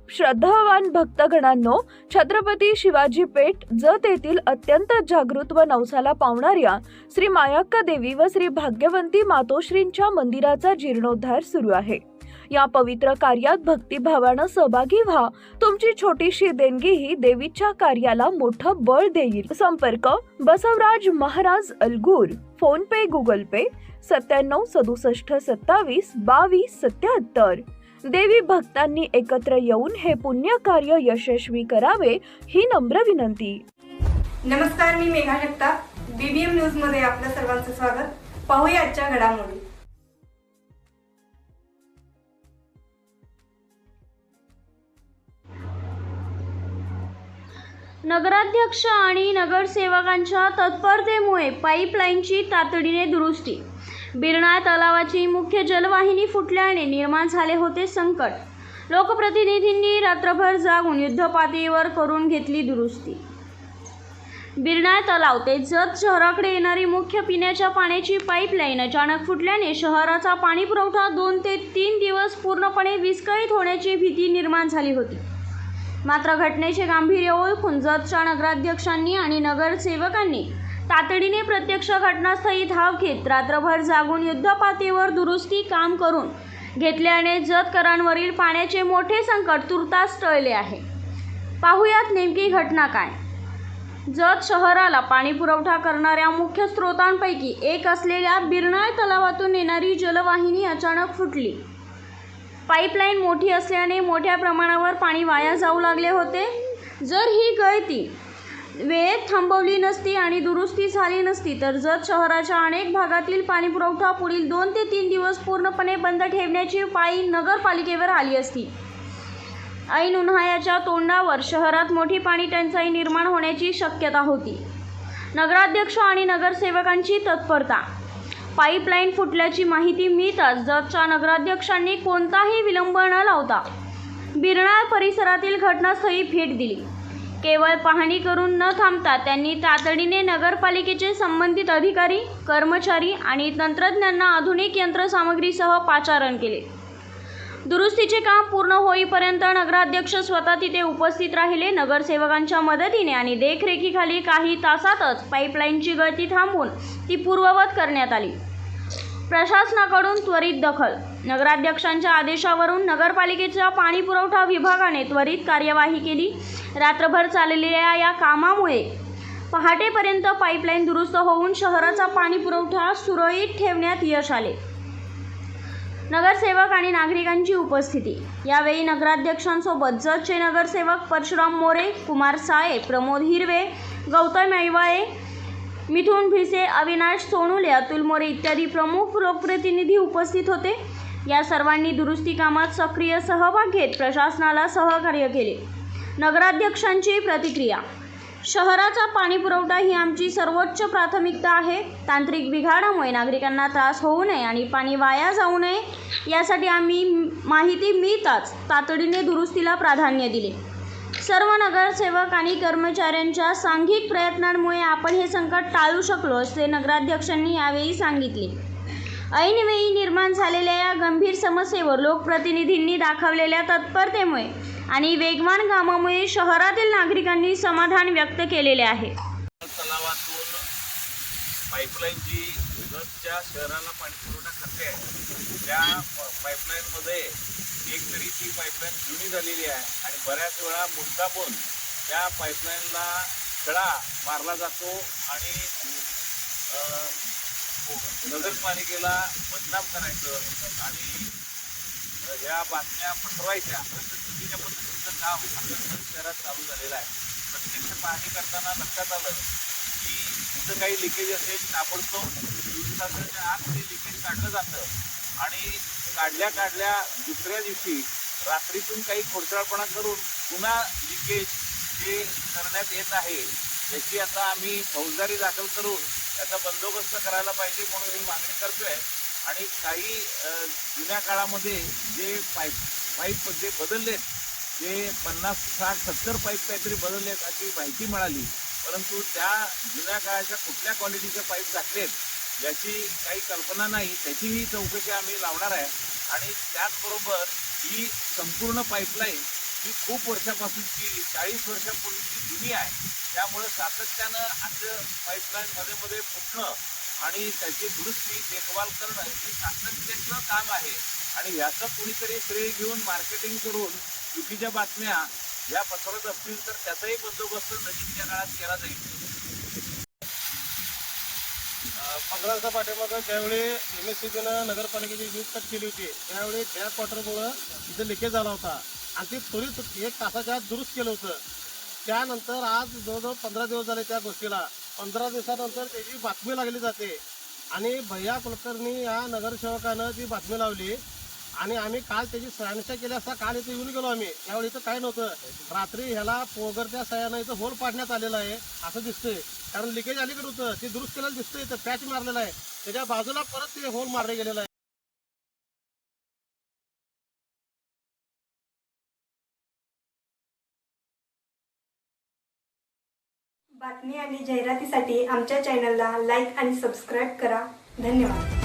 श्रद्धावान भक्तगणांनो, छत्रपती शिवाजी पेठ जत येथील अत्यंत जागृत व नवसाला पावणाऱ्या श्री मायाक्का देवी व श्री भाग्यवंती मातोश्रींच्या मंदिराचा जीर्णोद्धार सुरू आहे। या पवित्र कार्यात भक्तिभावानं सहभागी व्हा। तुमची छोटीशी देणगी ही देवीच्या कार्याला मोठं बळ देईल। संपर्क बसवराज महाराज अलगूर, फोन पे, गुगल पे 97 67 27 22 77। देवी भक्तांनी एकत्र येऊन हे पुण्य कार्य यशस्वी करावे ही नम्र विनंती। नमस्कार, मी मेघा जगताप, बीबीएम न्यूज मध्ये आपल्या सर्वांचं स्वागत। पाहूया आजच्या घडामोडी। नगराध्यक्ष आणि नगरसेवकांच्या तत्परतेमुळे पाईपलाईनची तातडीने दुरुस्ती। बिरनाळ तलावाची मुख्य जलवाहिनी फुटल्याने निर्माण झाले होते संकट। लोकप्रतिनिधींनी रात्रभर जागून युद्धपातळीवर करून घेतली दुरुस्ती। बिरनाळ तलाव ते जत शहराकडे येणारी मुख्य पिण्याच्या पाण्याची पाईपलाईन अचानक फुटल्याने शहराचा पाणीपुरवठा 2 ते 3 दिवस पूर्णपणे विस्कळीत होण्याची भीती निर्माण झाली होती। मात्र घटनेचे गांभीर्य ओळखून जतच्या नगराध्यक्षांनी आणि नगरसेवकांनी तातडीने प्रत्यक्ष घटनास्थळी धाव घेत रात्रभर जागून युद्धपातळीवर दुरुस्ती काम करून घेतल्याने जतकरांवरील पाण्याचे मोठे संकट तुर्तास टळले आहे। पाहुयात नेमकी घटना काय। जत शहराला पाणी पुरवठा करणाऱ्या मुख्य स्रोतांपैकी एक असलेल्या बिरनाळ तलावातून येणारी जलवाहिनी अचानक फुटली। पाईपलाईन मोठी असल्याने मोठ्या प्रमाणावर पाणी वाया जाऊ लागले होते। जर ही गळती वेळेत थांबवली नसती आणि दुरुस्ती झाली नसती तर जत शहराच्या अनेक भागातील पाणीपुरवठा पुढील 2 ते 3 दिवस पूर्णपणे बंद ठेवण्याची पाळी नगरपालिकेवर आली असती। ऐन उन्हाळ्याच्या तोंडावर शहरात मोठी पाणी टंचाई निर्माण होण्याची शक्यता होती। नगराध्यक्ष आणि नगरसेवकांची तत्परता। पाईपलाईन फुटल्याची माहिती मिळताच जतच्या नगराध्यक्षांनी कोणताही विलंब न लावता बिरनाळ परिसरातील घटनास्थळी भेट दिली। केवळ पाहणी करून न थांबता त्यांनी तातडीने नगरपालिकेचे संबंधित अधिकारी, कर्मचारी आणि तंत्रज्ञांना आधुनिक यंत्रसामग्रीसह पाचारण केले। दुरुस्तीचे काम पूर्ण होईपर्यंत नगराध्यक्ष स्वतः तिथे उपस्थित राहिले। नगरसेवकांच्या मदतीने आणि देखरेखीखाली काही तासातच पाईपलाईनची गळती थांबवून ती पूर्ववत करण्यात आली। प्रशासनाकडून त्वरित दखल। नगराध्यक्षांच्या आदेशावरून नगरपालिकेच्या पाणीपुरवठा विभागाने त्वरित कार्यवाही केली। रात्रभर चाललेल्या या कामामुळे पहाटेपर्यंत पाईपलाईन दुरुस्त होऊन शहराचा पाणीपुरवठा सुरळीत ठेवण्यात यश आले। नगरसेवक आणि नागरिकांची उपस्थिती। यावेळी नगराध्यक्षांसोबत जतचे नगरसेवक परशुराम मोरे, कुमार साळे, प्रमोद हिरवे, गौतम ऐवाळे, मिथुन भिसे, अविनाश सोनुले, अतुल मोरे इत्यादी प्रमुख लोकप्रतिनिधी उपस्थित होते। या सर्वांनी दुरुस्ती कामात सक्रिय सहभाग घेत प्रशासनाला सहकार्य केले। नगराध्यक्षांची प्रतिक्रिया। शहराचा पाणीपुरवठा ही आमची सर्वोच्च प्राथमिकता आहे। तांत्रिक बिघाडामुळे नागरिकांना त्रास होऊ नये आणि पाणी वाया जाऊ नये यासाठी आम्ही माहिती मिळताच तातडीने दुरुस्तीला प्राधान्य दिले। सर्व नगरसेवक आणि कर्मचाऱ्यांच्या सांघिक प्रयत्नांमुळे आपण हे संकट टाळू शकलो असे नगराध्यक्षांनी यावेळी सांगितले। ऐनवेळी निर्माण झालेल्या या गंभीर समस्येवर लोकप्रतिनिधींनी दाखवलेल्या तत्परतेमुळे आणि वेगवान कामामुळे शहरातील नागरिकांनी समाधान व्यक्त केलेले आहे। तलावातून पाईपलाईन जी जतच्या शहराला पाणी पुरवठा करते आहे त्या पाईपलाईनमध्ये एक तरी ती पाईपलाईन जुनी झालेली आहे आणि बऱ्याच वेळा मुद्दामून त्या पाईपलाईनला खडा मारला जातो आणि नगरपालिकेला बदनाम करायचं आणि या बातम्या पसरवायच्या असं चुकीच्या पद्धतीचं काम आपल्या शहरात चालू झालेलं आहे। प्रत्यक्ष पाहणी करताना लक्षात आलं की जिथं काही लिकेज असेल ताबडतोब दिवसाच्या आत ते लिकेज काढलं जातं आणि काढल्या दुसऱ्या दिवशी रात्रीतून काही खोडसाळपणा करून पुन्हा लिकेज जे करण्यात येत आहे याची आता आम्ही फौजदारी दाखल करून त्याचा बंदोबस्त करायला पाहिजे म्हणून ही मागणी करतोय। आणि काही जुन्या काळामध्ये जे पाईप जे बदललेत, जे 50, 60, 70 पाईप काहीतरी बदललेत अशी माहिती मिळाली, परंतु त्या जुन्या काळाच्या कुठल्या क्वालिटीचे पाईप घातलेत याची काही कल्पना नाही। त्याचीही चौकशी आम्ही लावणार आहे आणि त्याचबरोबर ही संपूर्ण पाईपलाईन ही खूप वर्षापासूनची 40 वर्षापूर्वीची जुनी आहे. त्यामुळे सातत्यानं असं पाईपलाईन मध्ये फुटणं आणि त्याची दुरुस्ती देखभाल करणं हे सातत्याचं काम आहे. आणि याचं कुणीतरी श्रेय घेऊन मार्केटिंग करून चुकीच्या बातम्या या पसरत असतील तर त्याचाही बंदोबस्त नजीकच्या काळात केला जाईल. 15 पाठीमागं ज्यावेळी MSCBनं नगरपालिकेची वीज कट केली होती त्यावेळी बॅक वॉटरमुळं इथं लिकेज झाला होता आणि ते त्वरित 1 तासाच्या आत दुरुस्त केलं होतं. त्यानंतर आज जवळजवळ 15 दिवस झाले त्या गोष्टीला. 15 दिवसानंतर त्याची बातमी लागली जाते आणि भैया कुलकर्णी या नगरसेवकानं ती बातमी लावली आणि आम्ही काल त्याची शहानिशा केली असता काल इथे येऊन गेलो आम्ही. त्यावेळी इथं काय नव्हतं. रात्री ह्याला पोगरच्या सहाय्यानं इथं होल पाडण्यात आलेला आहे असं दिसतंय. कारण लिकेज अलीकडे होतं ते दुरुस्त केलेलं दिसतंय. इथं पॅच मारलेला आहे त्याच्या बाजूला परत ते होल मारले गेलेलं आहे. बातमी आणि जाहिरातीसाठी आमच्या चॅनलला लाईक आणि सबस्क्राईब करा. धन्यवाद.